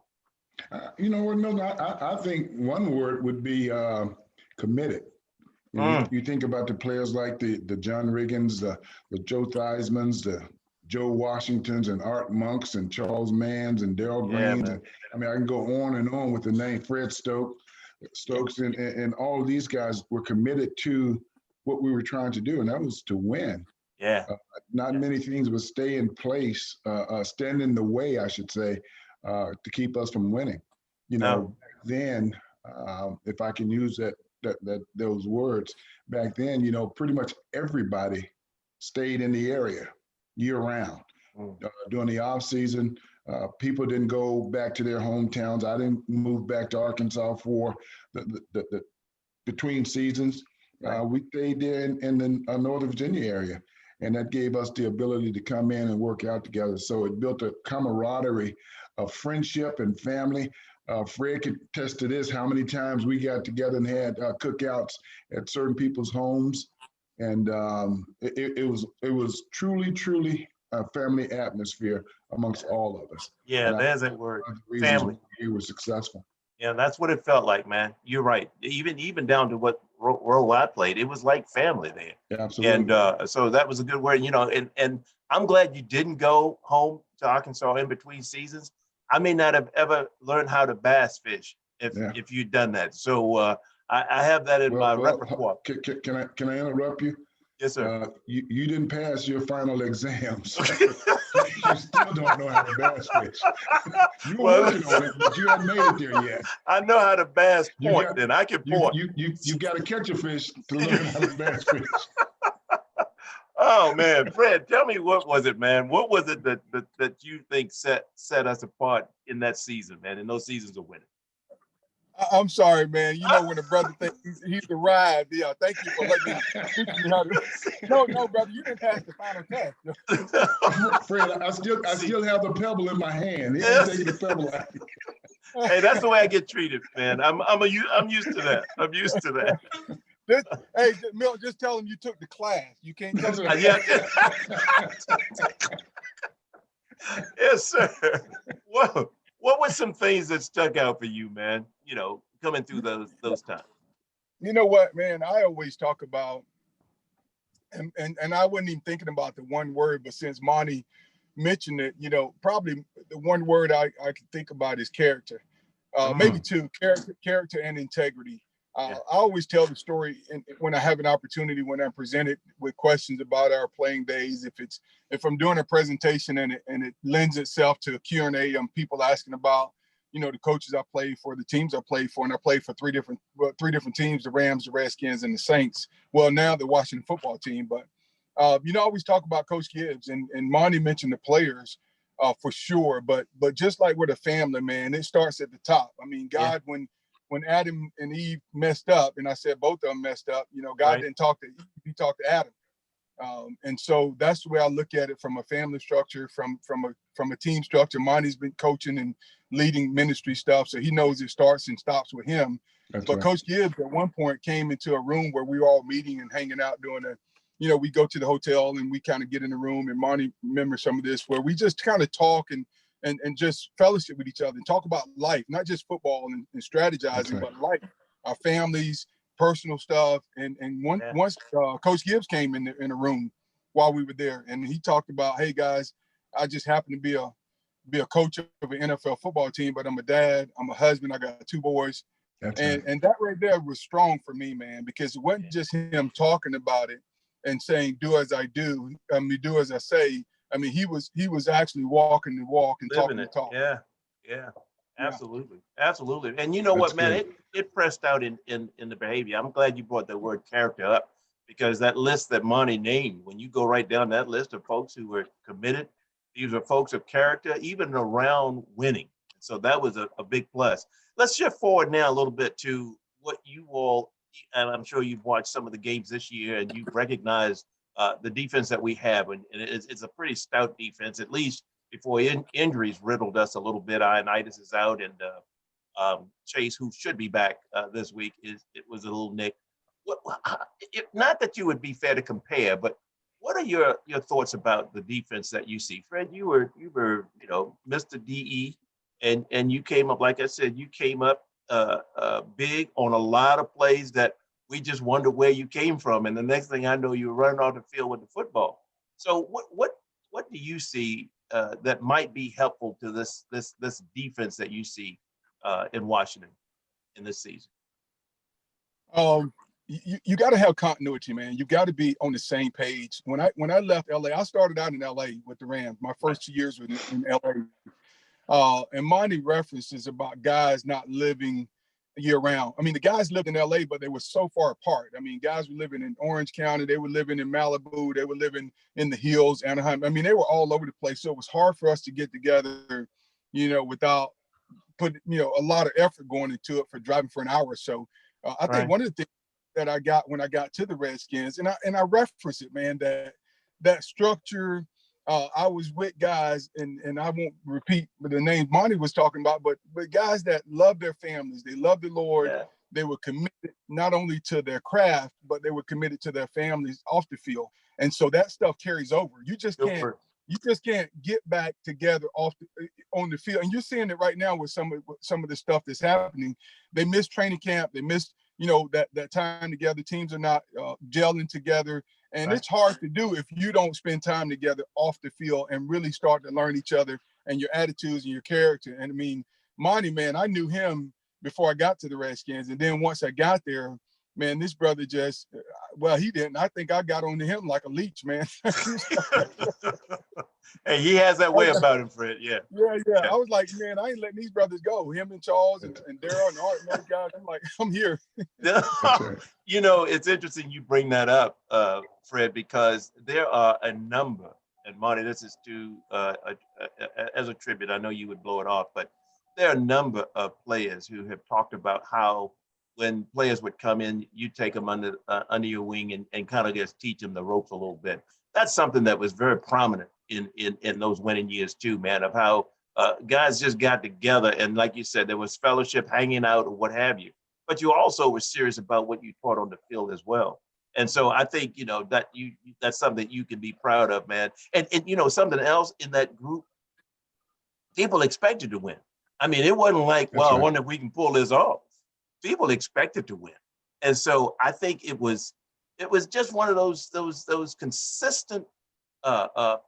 You know what, Milton? I think one word would be committed. You think about the players like the John Riggins, the Joe Theismanns, the Joe Washingtons, and Art Monks, and Charles Manns, and Darrell Greens. And, I mean, I can go on and on with the name Fred Stokes, and all of these guys were committed to what we were trying to do, and that was to win. Not many things would stay in place, stand in the way, I should say, to keep us from winning. Then, if I can use those words, back then, pretty much everybody stayed in the area year round. During the off season, people didn't go back to their hometowns. I didn't move back to Arkansas for the between seasons. We stayed there in the Northern Virginia area, and that gave us the ability to come in and work out together. So it built a camaraderie of friendship and family. Fred could attest to this, how many times we got together and had cookouts at certain people's homes. And it was truly a family atmosphere amongst all of us. Yeah, there's that word, family. We were successful. Yeah, that's what it felt like, man. You're right. Even down to what role I played, it was like family there. Yeah, absolutely. And so that was a good word, and I'm glad you didn't go home to Arkansas in between seasons. I may not have ever learned how to bass fish if you'd done that. So I have that in my repertoire. Can I interrupt you? Yes, sir. You didn't pass your final exams. You still don't know how to bass fish. You were working on it, but you haven't made it there yet. I know how to bass point, and I can point. You got to catch a fish to learn how to bass fish. Oh man, Fred, tell me, what was it, man? What was it that you think set us apart in that season, man? In those seasons of winning. I'm sorry, man. When a brother thinks he's arrived, thank you for letting me teach me how to. No, brother, you didn't pass the final test. Fred, I still have the pebble in my hand. He ain't taking the pebble out. Hey, that's the way I get treated, man. I'm used to that. I'm used to that. Hey, Milt, just tell him you took the class. You can't tell him. Yes, sir. Whoa. What were some things that stuck out for you, man? Coming through those times. You know what, man? I always talk about, and I wasn't even thinking about the one word, but since Monty mentioned it, probably the one word I could think about is character. Maybe two: character and integrity. I always tell the story when I have an opportunity, when I'm presented with questions about our playing days. If I'm doing a presentation and it lends itself to a Q&A, people asking about, the coaches I played for, the teams I played for, and I played for three different teams: the Rams, the Redskins, and the Saints. Well, now the Washington football team. But I always talk about Coach Gibbs, and Monty mentioned the players for sure. But just like with a family, man, it starts at the top. I mean, God, when Adam and Eve messed up, and I said both of them messed up, God didn't talk to Eve, he talked to Adam. And so that's the way I look at it, from a family structure, from a team structure. Monty's been coaching and leading ministry stuff, so he knows it starts and stops with him. But right. Coach Gibbs at one point came into a room where we were all meeting and hanging out doing we go to the hotel and we kind of get in the room, and Monty remembers some of this, where we just kind of talk and and just fellowship with each other and talk about life, not just football and strategizing, right. but life, our families, personal stuff. And once Coach Gibbs came in the room while we were there, and he talked about, hey guys, I just happen to be a coach of an NFL football team, but I'm a dad, I'm a husband, I got 2 boys. And that right there was strong for me, man, because it wasn't just him talking about it and saying, do as I do, do as I say. I mean, he was actually walking the walk and talking the talk. Yeah, absolutely. Absolutely. And you know what, man, it pressed out in the behavior. I'm glad you brought the word character up, because that list that Monty named, when you go right down that list of folks who were committed, these are folks of character, even around winning. So that was a big plus. Let's shift forward now a little bit to what you all, and I'm sure you've watched some of the games this year and you've recognized the defense that we have. And it's a pretty stout defense, at least before injuries riddled us a little bit. Ioannidis is out, and Chase, who should be back this week, it was a little nick. Not that you would be fair to compare, but what are your thoughts about the defense that you see? Fred, you were Mr. DE, and you came up, like I said, you came up big on a lot of plays that we just wonder where you came from. And the next thing I know, you were running off the field with the football. So what do you see that might be helpful to this defense that you see in Washington in this season? You got to have continuity, man. You got to be on the same page. When I left LA, I started out in LA with the Rams. My first 2 years were in LA. And Monty references about guys not living year round. I mean, the guys lived in LA, but they were so far apart. I mean, guys were living in Orange County. They were living in Malibu. They were living in the hills, Anaheim. I mean, they were all over the place. So it was hard for us to get together, without putting, a lot of effort going into it for driving for an hour or so. I think one of the things that I got when I got to the Redskins, and I reference it, man, that structure. I was with guys, and I won't repeat the names Monty was talking about, but guys that love their families, they love the Lord. Yeah. They were committed not only to their craft, but they were committed to their families off the field. And so that stuff carries over. You just can't get back together on the field. And you're seeing it right now with some of the stuff that's happening. They miss training camp. They miss that time together. Teams are not gelling together. And it's hard to do if you don't spend time together off the field and really start to learn each other and your attitudes and your character. And I mean, Monty, man, I knew him before I got to the Redskins. And then once I got there, man, this brother just, he didn't. I think I got onto him like a leech, man. Hey, he has that way about him, Fred. Yeah. Yeah. I was like, man, I ain't letting these brothers go. Him and Charles and Daryl and Art and those guys. I'm like, I'm here. It's interesting you bring that up, Fred, because there are a number, and Monty, this is as a tribute, I know you would blow it off, but there are a number of players who have talked about how when players would come in, you take them under your wing and kind of just teach them the ropes a little bit. That's something that was very prominent in those winning years too, man, of how guys just got together. And like you said, there was fellowship, hanging out, or what have you. But you also were serious about what you taught on the field as well. And so I think, that's something that you can be proud of, man. And something else in that group, people expected to win. I mean, it wasn't like, I wonder if we can pull this off. People expected to win. And so I think it was just one of those consistent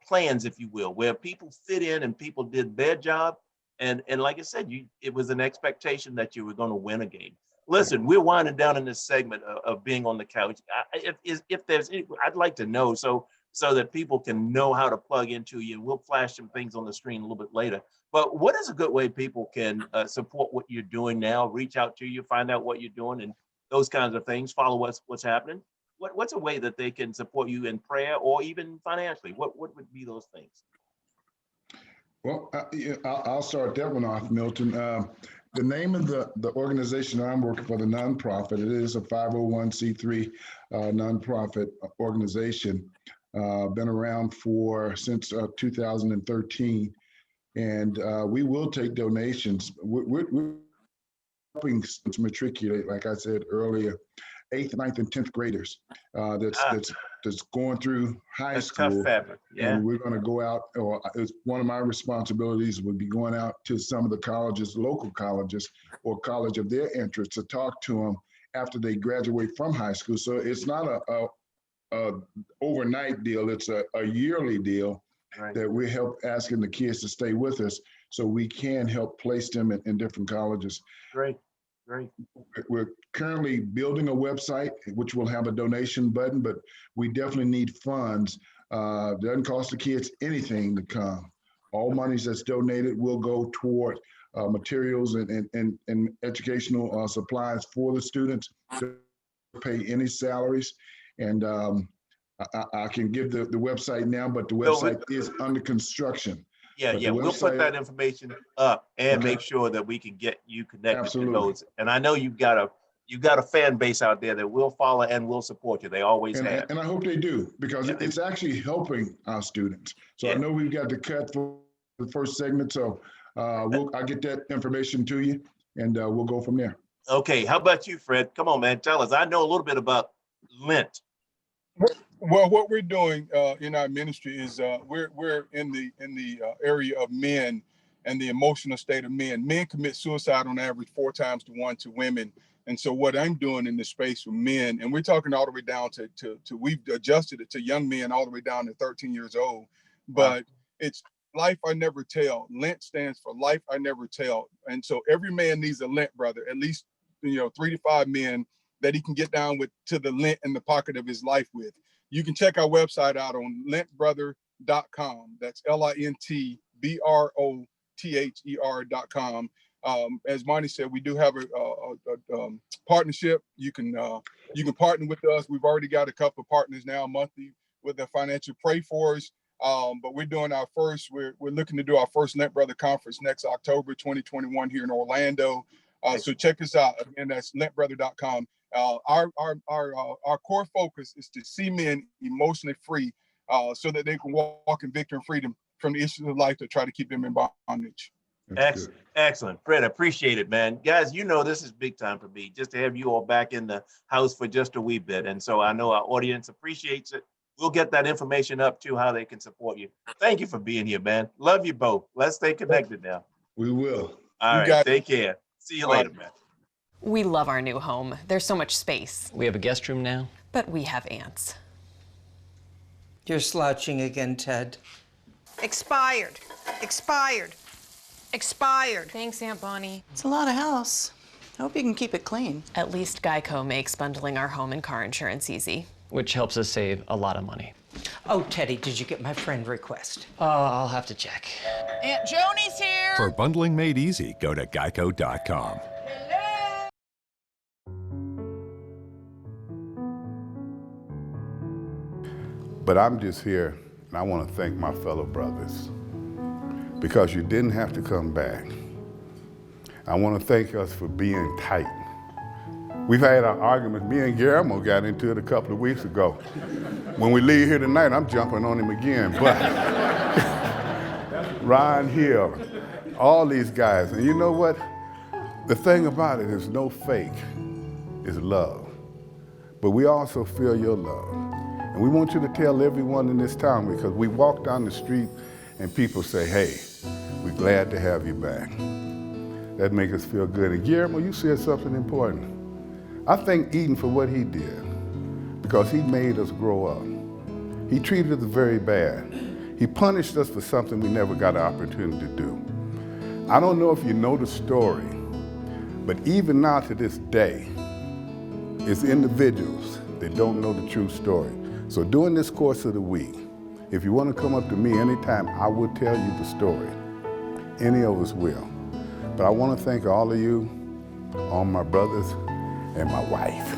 plans, if you will, where people fit in and people did their job. And like I said, it was an expectation that you were going to win a game. Listen, we're winding down in this segment of being on the couch. If there's any, I'd like to know so that people can know how to plug into you. We'll flash some things on the screen a little bit later. But what is a good way people can support what you're doing now, reach out to you, find out what you're doing and those kinds of things, follow what's happening? What's a way that they can support you in prayer or even financially? What would be those things? Well, I'll start that one off, Milton. The name of the organization I'm working for, the nonprofit, it is a 501c3 nonprofit organization. Been around since 2013. And we will take donations. We're helping to matriculate, like I said earlier, 8th, 9th, and 10th graders that's going through high That's school. tough fabric. Yeah. And we're going to go out, or it's one of my responsibilities would be going out to some of the colleges, local colleges, or college of their interest to talk to them after they graduate from high school. So it's not a overnight deal. It's a yearly deal that we help asking the kids to stay with us so we can help place them in different colleges. Great. Great. We're currently building a website, which will have a donation button, but we definitely need funds. It doesn't cost the kids anything to come. All monies that's donated will go toward materials and educational supplies for the students to pay any salaries. And I can give the website now, but the website is under construction. Yeah, But yeah, the we'll put website- that information up and Okay. make sure that we can get you connected Absolutely. to those. And I know you've got a fan base out there that will follow and will support you. They always have. And I hope they do, because it's actually helping our students. So I know we've got to cut for the first segment, so I'll get that information to you, and we'll go from there. Okay, how about you, Fred? Come on, man, tell us. I know a little bit about Lent. Well, what we're doing in our ministry is we're in the area of men and the emotional state of men. Men commit suicide on average 4 times to 1 to women. And so what I'm doing in this space with men, and we're talking all the way down to we've adjusted it to young men all the way down to 13 years old. But it's Life I Never Tell. Lent stands for Life I Never Tell. And so every man needs a Lent brother, at least 3 to 5 men that he can get down with to the Lent in the pocket of his life with. You can check our website out on lentbrother.com. That's LINTBROTHER.com. As Monty said, we do have a partnership. You can partner with us. We've already got a couple of partners now monthly with the financial pray for us. But we're doing our first. We're looking to do our first Lent Brother Conference next October 2021 here in Orlando. So check us out. Again, that's lentbrother.com. Our core focus is to see men emotionally free, so that they can walk in victory and freedom from the issues of life that try to keep them in bondage. Excellent. Fred, appreciate it, man. Guys, this is big time for me, just to have you all back in the house for just a wee bit. And so I know our audience appreciates it. We'll get that information up to how they can support you. Thank you for being here, man. Love you both. Let's stay connected now. We will. All right. Take care. See you later, man. We love our new home. There's so much space. We have a guest room now. But we have ants. You're slouching again, Ted. Expired. Expired. Expired. Thanks, Aunt Bonnie. It's a lot of house. I hope you can keep it clean. At least Geico makes bundling our home and car insurance easy. Which helps us save a lot of money. Oh, Teddy, did you get my friend request? I'll have to check. Aunt Joni's here. For bundling made easy, go to geico.com. But I'm just here, and I want to thank my fellow brothers, because you didn't have to come back. I want to thank us for being tight. We've had our arguments. Me and Guillermo got into it a couple of weeks ago. When we leave here tonight, I'm jumping on him again. But Ryan Hill, all these guys, and you know what? The thing about it is no fake, it's love. But we also feel your love. And we want you to tell everyone in this town, because we walk down the street and people say, hey, we're glad to have you back. That makes us feel good. And Guillermo, you said something important. I thank Eden for what he did, because he made us grow up. He treated us very bad. He punished us for something we never got an opportunity to do. I don't know if you know the story, but even now to this day, it's individuals that don't know the true story. So during this course of the week, if you want to come up to me anytime, I will tell you the story. Any of us will. But I want to thank all of you, all my brothers, and my wife.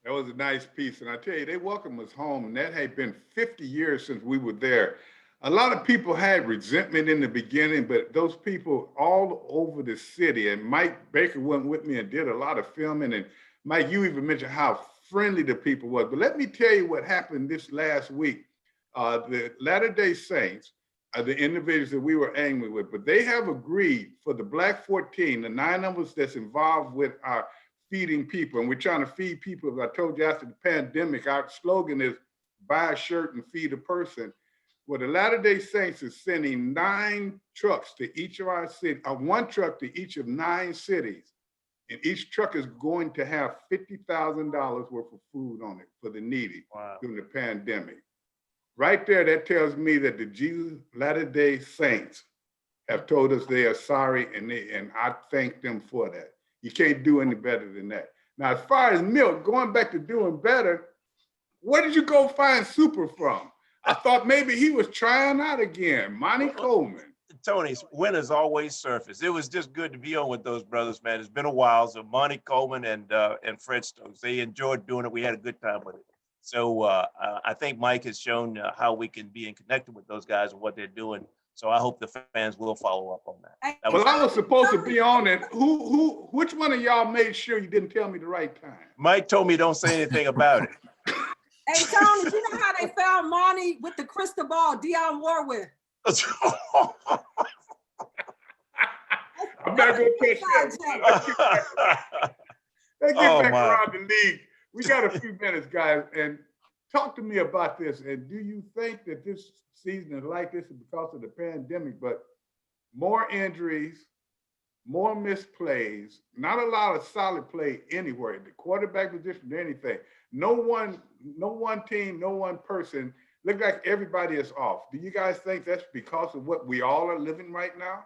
That was a nice piece. And I tell you, they welcomed us home, and that had been 50 years since we were there. A lot of people had resentment in the beginning, but those people all over the city, and Mike Baker went with me and did a lot of filming. And Mike, you even mentioned how friendly the people was. But let me tell you what happened this last week. The Latter-day Saints the individuals that we were angry with, but they have agreed for the Black 14, the 9 of us that's involved with our feeding people, and we're trying to feed people. As I told you, after the pandemic, our slogan is buy a shirt and feed a person. Well, the Latter-day Saints is sending 9 trucks to each of our cities, 1 truck to each of 9 cities. And each truck is going to have $50,000 worth of food on it for the needy during the pandemic. Right there, that tells me that the Jesus Latter-day Saints have told us they are sorry, and I thank them for that. You can't do any better than that. Now, as far as Milt, going back to doing better, where did you go find Super from? I thought maybe he was trying out again. Monty Coleman. Tony's winners always surface. It was just good to be on with those brothers, man. It's been a while. So Monty Coleman and Fred Stokes, they enjoyed doing it. We had a good time with it. So I think Mike has shown how we can be in connected with those guys and what they're doing. So I hope the fans will follow up on that. Well, I was supposed to be on it. Which one of y'all made sure you didn't tell me the right time? Mike told me don't say anything about it. Hey, Tony, you know how they found Monty with the crystal ball, Dionne Warwick? I'm not going to touch that. Let's get back around the league. We got a few minutes, guys, and talk to me about this. And do you think that this season is like this because of the pandemic, but more injuries, more missed plays, not a lot of solid play anywhere, the quarterback position, anything. No one team, no one person, look like everybody is off. Do you guys think that's because of what we all are living right now?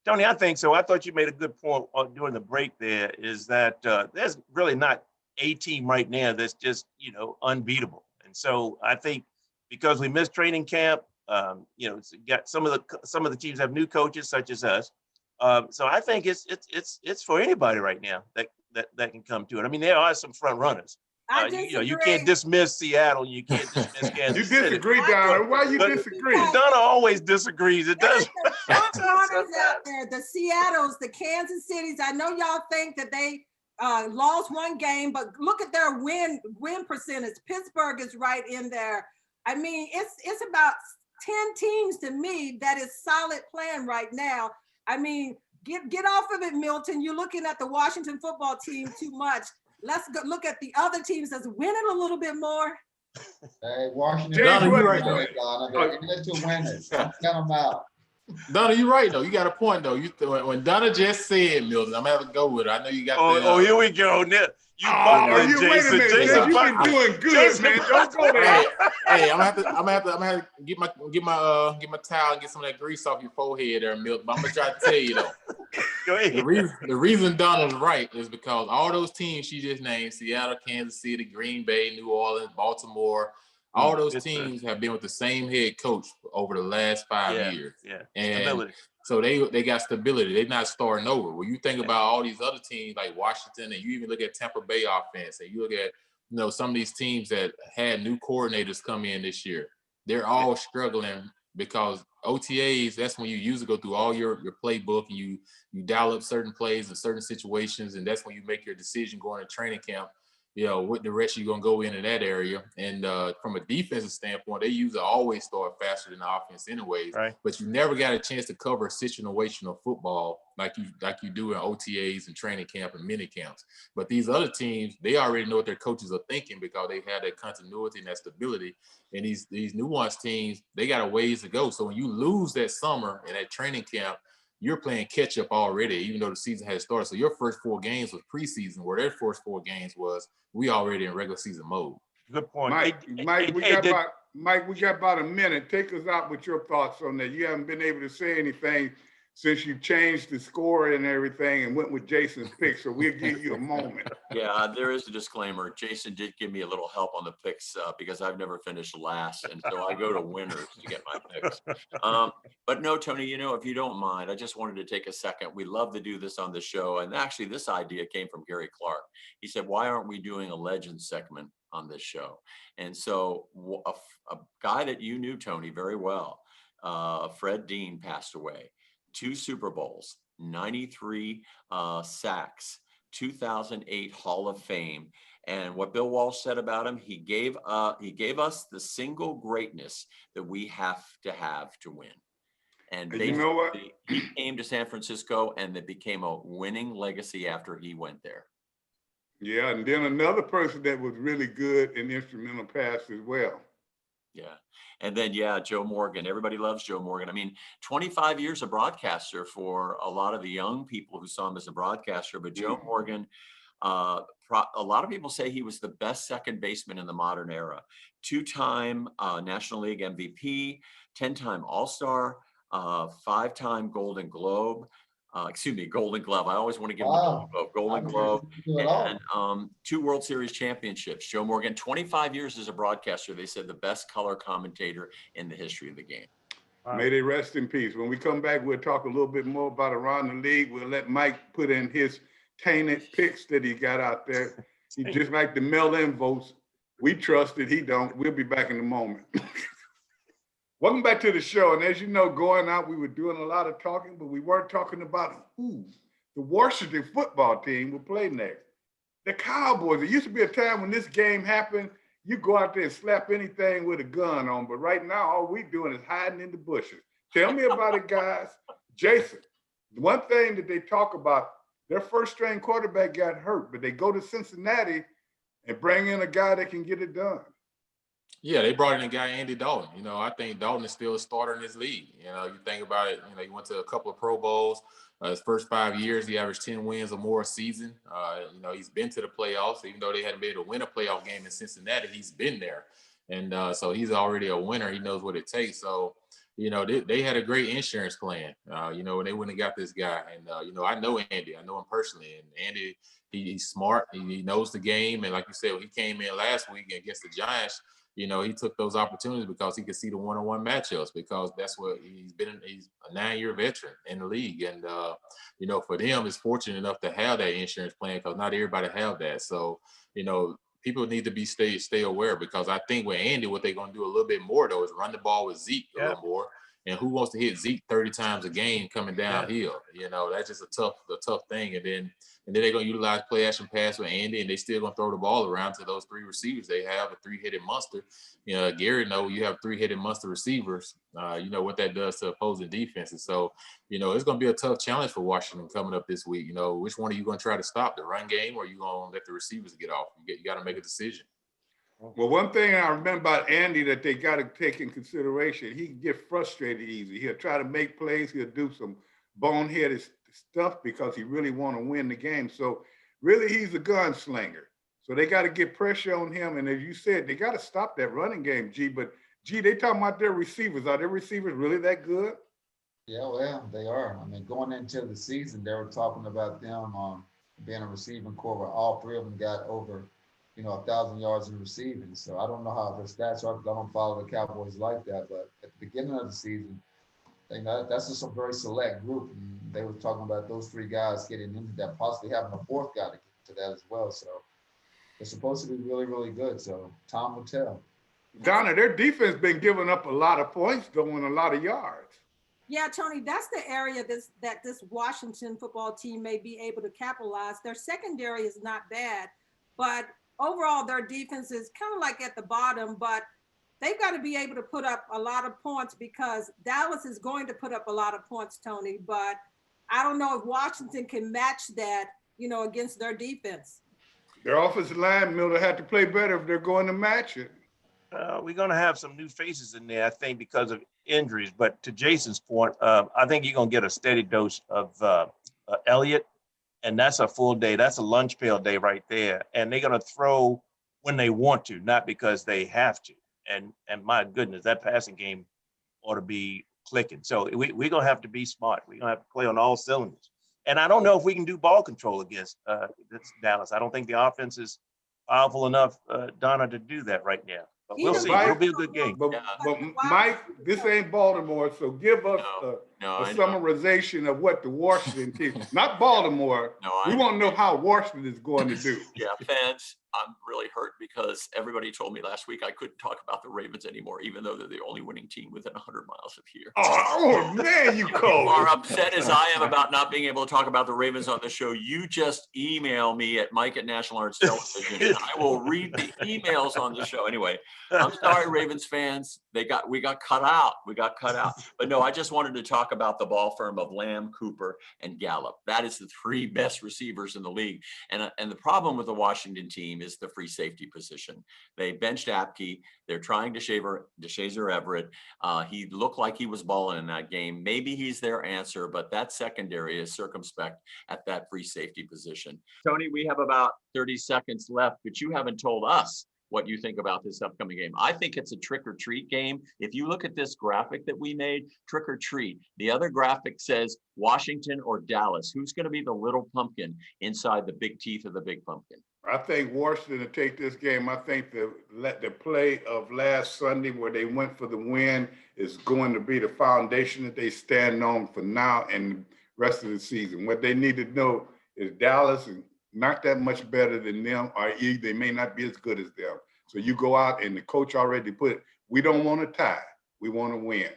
Tony, I think so. I thought you made a good point during the break there, is that there's really not a team right now that's just, unbeatable. And so I think because we missed training camp, it's got some of the teams have new coaches such as us. So I think it's for anybody right now that can come to it. I mean, there are some front runners. You can't dismiss Seattle. You can't dismiss Kansas City. You disagree, Donna. Why you disagree? Donna always disagrees. It does. Front runners out there, the Seattles, the Kansas Cities. I know y'all think that they lost one game, but look at their win percentage. Pittsburgh is right in there. I mean, it's about 10 teams to me that is solid playing right now. I mean, get off of it, Milton. You're looking at the Washington football team too much. Let's go look at the other teams that's winning a little bit more. Hey, Washington. Donna, you're right, though. Donna. They're in it to win it. Get them out. Donna, you're right, though. You got a point, though. When Donna just said, Milton, I'm going to have to go with it. I know you got here we go. You buckling, Jason. Wait a minute, Jason, you've been doing good, man. Don't go there. Hey, I'm gonna have to get my towel and get some of that grease off your forehead there, Milton. But I'm gonna try to tell you though. Go ahead. The reason Donna's right is because all those teams she just named, Seattle, Kansas City, Green Bay, New Orleans, Baltimore, all those teams have been with the same head coach over the last 5 years. Yeah. And stability. so they got stability. They're not starting over. When you think about all these other teams like Washington, and you even look at Tampa Bay offense, and you look at some of these teams that had new coordinators come in this year, they're all struggling because OTAs, that's when you usually go through all your playbook and you dial up certain plays in certain situations, and that's when you make your decision going to training camp, what direction you're going to go in that area. And from a defensive standpoint, they usually always start faster than the offense anyways, right. But you never got a chance to cover situational football like you do in OTAs and training camp and mini camps. But these other teams, they already know what their coaches are thinking because they have that continuity and that stability. And these nuanced teams, they got a ways to go. So when you lose that summer and that training camp, you're playing catch up already, even though the season has started. So your first 4 games was preseason, where their first 4 games was we already in regular season mode. Good point. Mike, we got about a minute. Take us out with your thoughts on that. You haven't been able to say anything since you changed the score and everything and went with Jason's pick. So we'll give you a moment. Yeah, there is a disclaimer. Jason did give me a little help on the picks because I've never finished last. And so I go to winners to get my picks. But no, Tony, if you don't mind, I just wanted to take a second. We love to do this on the show. And actually, this idea came from Gary Clark. He said, why aren't we doing a legend segment on this show? And so a guy that you knew, Tony, very well, Fred Dean, passed away. 2 Super Bowls, 93 sacks, 2008 Hall of Fame. And what Bill Walsh said about him, he gave us the single greatness that we have to win. And you know what? he came to San Francisco, and it became a winning legacy after he went there. Yeah, and then another person that was really good and instrumental past as well. Yeah. And then, yeah, Joe Morgan. Everybody loves Joe Morgan. I mean, 25 years a broadcaster for a lot of the young people who saw him as a broadcaster. But Joe Morgan, a lot of people say he was the best second baseman in the modern era. 2-time National League MVP, 10-time All-Star, 5-time Golden Globe. Golden Glove. I always want to give him the Golden Glove. And 2 World Series championships. Joe Morgan, 25 years as a broadcaster. They said the best color commentator in the history of the game. May they rest in peace. When we come back, we'll talk a little bit more about around the league. We'll let Mike put in his tainted picks that he got out there. He just like the mail-in votes. We trust it. He don't. We'll be back in a moment. Welcome back to the show. And as you know, going out, we were doing a lot of talking, but we weren't talking about who the Washington football team will play next. The Cowboys. It used to be a time when this game happened, you go out there and slap anything with a gun on. But right now, all we doing is hiding in the bushes. Tell me about it, guys. Jason, one thing that they talk about, their first string quarterback got hurt, but they go to Cincinnati and bring in a guy that can get it done. Yeah, they brought in a guy, Andy Dalton. You know, I think Dalton is still a starter in this league. You know, you think about it, you know, he went to a couple of Pro Bowls. His first 5 years, he averaged 10 wins or more a season. You know, he's been to the playoffs. Even though they hadn't been able to win a playoff game in Cincinnati, he's been there. And so he's already a winner. He knows what it takes. So, you know, they had a great insurance plan, you know, when they wouldn't have got this guy. And, you know, I know Andy. I know him personally. And Andy, he's smart. He knows the game. And like you said, when he came in last week against the Giants, you know, he took those opportunities because he could see the one-on-one matchups, because that's what he's a 9-year veteran in the league. And, you know, for them, it's fortunate enough to have that insurance plan, because not everybody have that. So, you know, people need to be stay aware, because I think with Andy, what they're going to do a little bit more, though, is run the ball with Zeke a little more. And who wants to hit Zeke 30 times a game coming downhill? You know, that's just a tough thing. And then they're going to utilize play action pass with Andy, and they still going to throw the ball around to those 3 receivers they have, a 3-headed monster. You know, Gary know you have 3-headed monster receivers. You know what that does to opposing defenses. So, you know, it's going to be a tough challenge for Washington coming up this week. You know, which one are you going to try to stop, the run game, or are you going to let the receivers get off? You got to make a decision. Well, one thing I remember about Andy that they got to take in consideration, he can get frustrated easy. He'll try to make plays. He'll do some boneheaded stuff because he really want to win the game. So really, he's a gunslinger. So they got to get pressure on him. And as you said, they got to stop that running game, G. But, G, they talking about their receivers. Are their receivers really that good? Yeah, well, they are. I mean, going into the season, they were talking about them being a receiving core where all 3 of them got over, you know, 1,000 yards in receiving. So I don't know how their stats are, because I don't follow the Cowboys like that. But at the beginning of the season, that's just a very select group. And they were talking about those 3 guys getting into that, possibly having a 4th guy to get to that as well. So they're supposed to be really, really good. So time will tell. Donna, their defense been giving up a lot of points, though, and a lot of yards. Yeah, Tony, that's the area that this Washington football team may be able to capitalize. Their secondary is not bad, but overall their defense is kind of like at the bottom, but they've got to be able to put up a lot of points, because Dallas is going to put up a lot of points, Tony, but I don't know if Washington can match that, you know, against their defense. Their offensive line, Miller, have to play better if they're going to match it. We're going to have some new faces in there, I think, because of injuries. But to Jason's point, I think you're going to get a steady dose of Elliott, and that's a full day. That's a lunch pail day right there. And they're going to throw when they want to, not because they have to. And my goodness, that passing game ought to be clicking. So we're going to have to be smart. We're going to have to play on all cylinders. And I don't know if we can do ball control against Dallas. I don't think the offense is powerful enough, Donna, to do that right now. But we'll see. It'll be a good game. But Mike, this ain't Baltimore, so give us No, a I know. summarization of what the Washington team, not Baltimore. No, we want to know how Washington is going to do. Yeah, fans, I'm really hurt because everybody told me last week I couldn't talk about the Ravens anymore, even though they're the only winning team within 100 miles of here. Oh man, you cold. Are upset as I am about not being able to talk about the Ravens on the show. You just email me at Mike at National Arts Television, and I will read the emails on the show. Anyway, I'm sorry, Ravens fans. We got cut out. We got cut out. But no, I just wanted to talk about the ball firm of Lamb, Cooper, and Gallup. That is the three best receivers in the league. And the problem with the Washington team is the free safety position. They benched Apke. They're trying to Shazer Everett. He looked like he was balling in that game. Maybe he's their answer, but that secondary is circumspect at that free safety position. Tony, we have about 30 seconds left, but you haven't told us what you think about this upcoming game. I think it's a trick or treat game. If you look at this graphic that we made, trick or treat. The other graphic says Washington or Dallas. Who's going to be the little pumpkin inside the big teeth of the big pumpkin? I think Washington to take this game. I think the play of last Sunday where they went for the win is going to be the foundation that they stand on for now and the rest of the season. What they need to know is Dallas is not that much better than them, or they may not be as good as them. So you go out and the coach already put it, we don't want to tie, we want to win.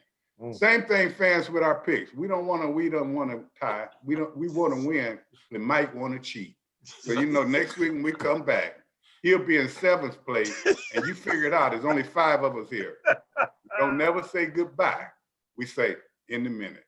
Same thing, fans, with our picks. We don't want to tie. We want to win. And Mike want to cheat. So next week when we come back, he'll be in 7th place, and you figure it out. There's only 5 of us here. Don't never say goodbye. We say in the minute.